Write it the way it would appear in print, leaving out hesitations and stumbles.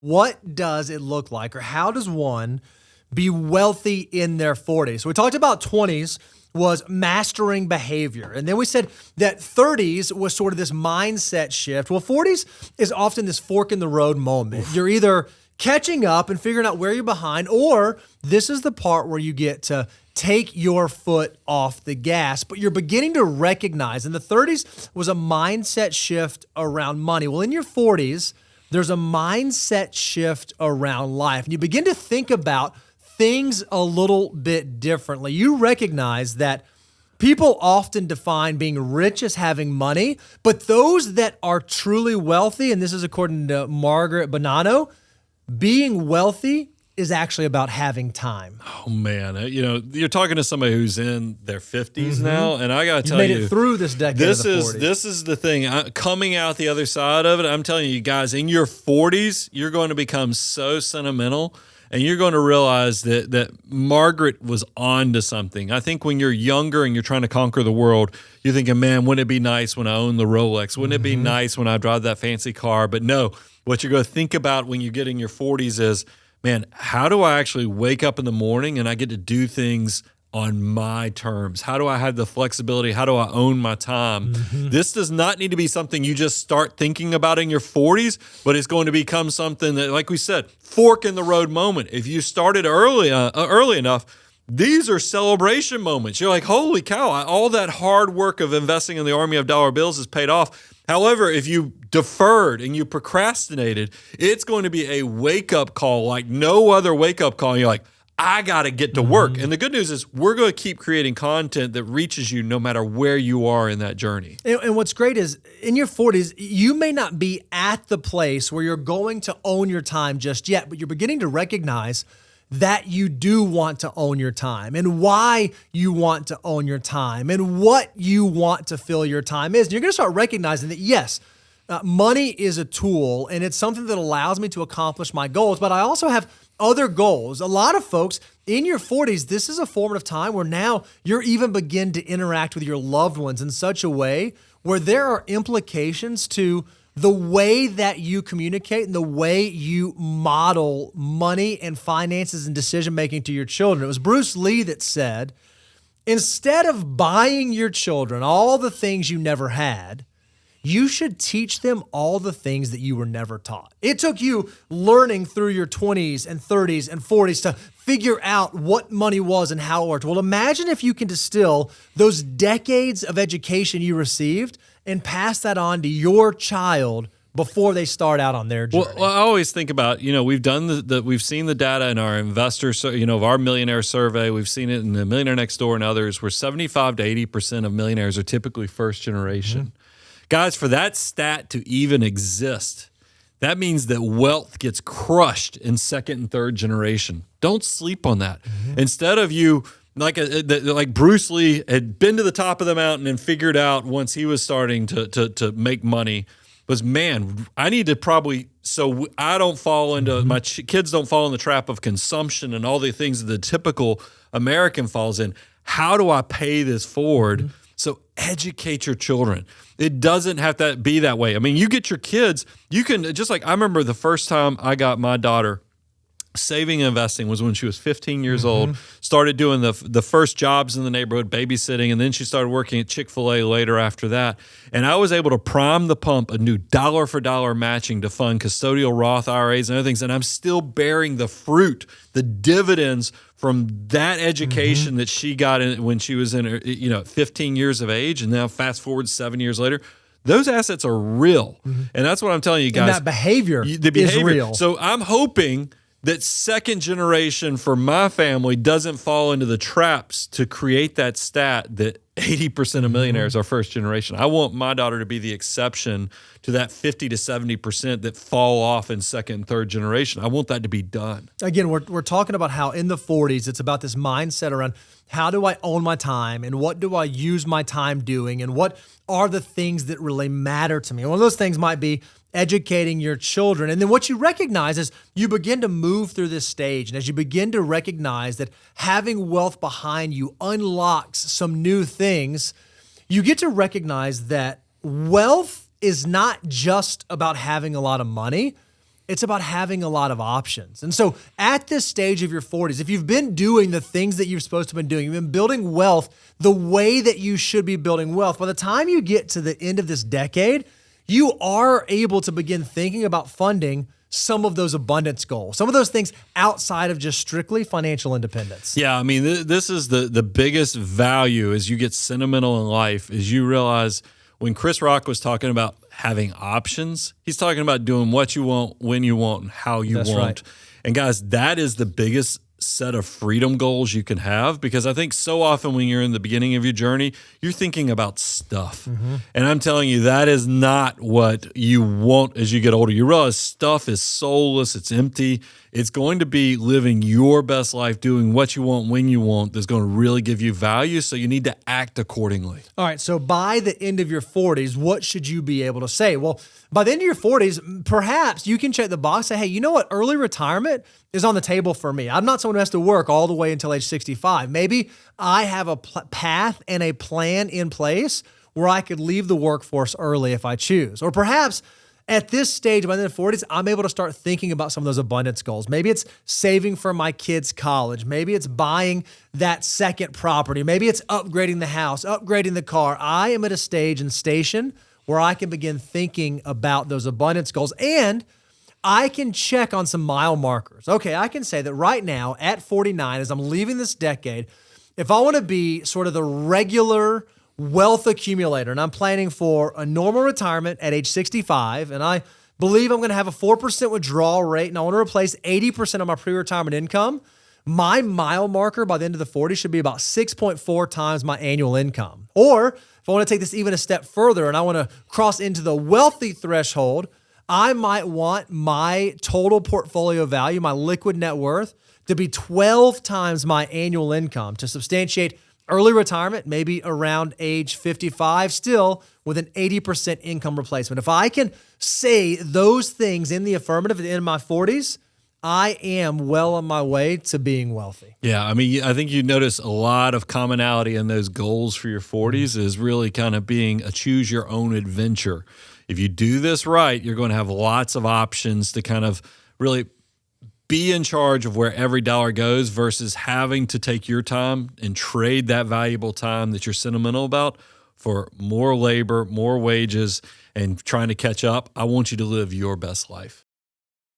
What does it look like, or how does one be wealthy in their 40s? So we talked about 20s was mastering behavior. And then we said that 30s was sort of this mindset shift. Well, 40s is often this fork in the road moment. You're either catching up and figuring out where you're behind, or this is the part where you get to take your foot off the gas, but you're beginning to recognize, and the 30s was a mindset shift around money. Well, in your 40s, there's a mindset shift around life, and you begin to think about things a little bit differently. You recognize that people often define being rich as having money, but those that are truly wealthy, and this is according to Margaret Bonanno, being wealthy is actually about having time. Oh man, you're talking to somebody who's in their 50s now, and I got to tell you, made it through this decade. Of the 40s. This is the thing. Coming out the other side of it, I'm telling you guys, in your 40s, you're going to become so sentimental, and you're going to realize that Margaret was on to something. I think when you're younger and you're trying to conquer the world, you're thinking, man, wouldn't it be nice when I own the Rolex? Wouldn't it be nice when I drive that fancy car? But no, what you're going to think about when you get in your 40s is, man, how do I actually wake up in the morning and I get to do things on my terms? How do I have the flexibility? How do I own my time? This does not need to be something you just start thinking about in your 40s, but it's going to become something that, like we said, fork in the road moment. If you started early enough, these are celebration moments. You're like, holy cow, all that hard work of investing in the army of dollar bills has paid off. However, if you deferred and you procrastinated, it's going to be a wake-up call like no other wake-up call. You're like, I got to get to work. And the good news is we're going to keep creating content that reaches you no matter where you are in that journey. And what's great is in your 40s, you may not be at the place where you're going to own your time just yet, but you're beginning to recognize that you do want to own your time and why you want to own your time and what you want to fill your time is. And you're going to start recognizing that, yes, money is a tool and it's something that allows me to accomplish my goals, but I also have other goals. A lot of folks in your 40s, this is a formative time where now you're even begin to interact with your loved ones in such a way where there are implications to the way that you communicate and the way you model money and finances and decision-making to your children. It was Bruce Lee that said, instead of buying your children all the things you never had, you should teach them all the things that you were never taught. It took you learning through your 20s and 30s and 40s to figure out what money was and how it worked. Well, imagine if you can distill those decades of education you received and pass that on to your child before they start out on their journey. Well, I always think about, we've done we've seen the data in our investors, of our millionaire survey. We've seen it in the Millionaire Next Door and others, where 75 to 80% of millionaires are typically first generation. Guys, for that stat to even exist, that means that wealth gets crushed in second and third generation. Don't sleep on that. Instead of you, like Bruce Lee had been to the top of the mountain and figured out once he was starting to make money, was, man, I need to probably, so I don't fall into, my kids don't fall in the trap of consumption and all the things that the typical American falls in. How do I pay this forward? So educate your children. It doesn't have to be that way. I mean, you get your kids, you can, just like I remember the first time I got my daughter saving and investing was when she was 15 years old, started doing the first jobs in the neighborhood, babysitting, and then she started working at Chick-fil-A later after that. And I was able to prime the pump, a new dollar for dollar matching to fund custodial Roth IRAs and other things. And I'm still bearing the fruit, the dividends from that education that she got when she was in her, 15 years of age. And now fast forward 7 years later, those assets are real. And that's what I'm telling you guys. And that behavior is real. So I'm hoping that second generation for my family doesn't fall into the traps to create that stat that 80% of millionaires are first generation. I want my daughter to be the exception to that 50 to 70% that fall off in second and third generation. I want that to be done. Again, we're talking about how in the 40s, it's about this mindset around how do I own my time and what do I use my time doing and what are the things that really matter to me. One of those things might be educating your children. And then what you recognize is you begin to move through this stage. And as you begin to recognize that having wealth behind you unlocks some new things, you get to recognize that wealth is not just about having a lot of money. It's about having a lot of options. And so at this stage of your 40s, if you've been doing the things that you're supposed to have been doing, you've been building wealth the way that you should be building wealth, by the time you get to the end of this decade, you are able to begin thinking about funding some of those abundance goals, some of those things outside of just strictly financial independence. Yeah, I mean, this is the biggest value as you get sentimental in life is you realize when Chris Rock was talking about having options, he's talking about doing what you want, when you want, and how you want. Right. And guys, that is the biggest set of freedom goals you can have, because I think so often when you're in the beginning of your journey, you're thinking about stuff. And I'm telling you, that is not what you want as you get older. You realize stuff is soulless, it's empty. It's going to be living your best life, doing what you want, when you want, that's going to really give you value. So you need to act accordingly. All right, so by the end of your 40s, what should you be able to say? Well, by the end of your 40s, perhaps you can check the box, say, hey, you know what? Early retirement is on the table for me. I'm not someone who has to work all the way until age 65. Maybe I have a path and a plan in place where I could leave the workforce early if I choose. Or perhaps at this stage, by the end of the 40s, I'm able to start thinking about some of those abundance goals. Maybe it's saving for my kids' college. Maybe it's buying that second property. Maybe it's upgrading the house, upgrading the car. I am at a stage and station where I can begin thinking about those abundance goals, and I can check on some mile markers. Okay, I can say that right now at 49, as I'm leaving this decade, if I want to be sort of the regular wealth accumulator, and I'm planning for a normal retirement at age 65, and I believe I'm going to have a 4% withdrawal rate, and I want to replace 80% of my pre-retirement income, my mile marker by the end of the 40s should be about 6.4 times my annual income. Or if I want to take this even a step further and I want to cross into the wealthy threshold, I might want my total portfolio value, my liquid net worth, to be 12 times my annual income to substantiate early retirement, maybe around age 55, still with an 80% income replacement. If I can say those things in the affirmative at the end of my 40s, I am well on my way to being wealthy. Yeah, I mean, I think you notice a lot of commonality in those goals for your 40s is really kind of being a choose your own adventure. If you do this right, you're going to have lots of options to kind of really be in charge of where every dollar goes versus having to take your time and trade that valuable time that you're sentimental about for more labor, more wages, and trying to catch up. I want you to live your best life.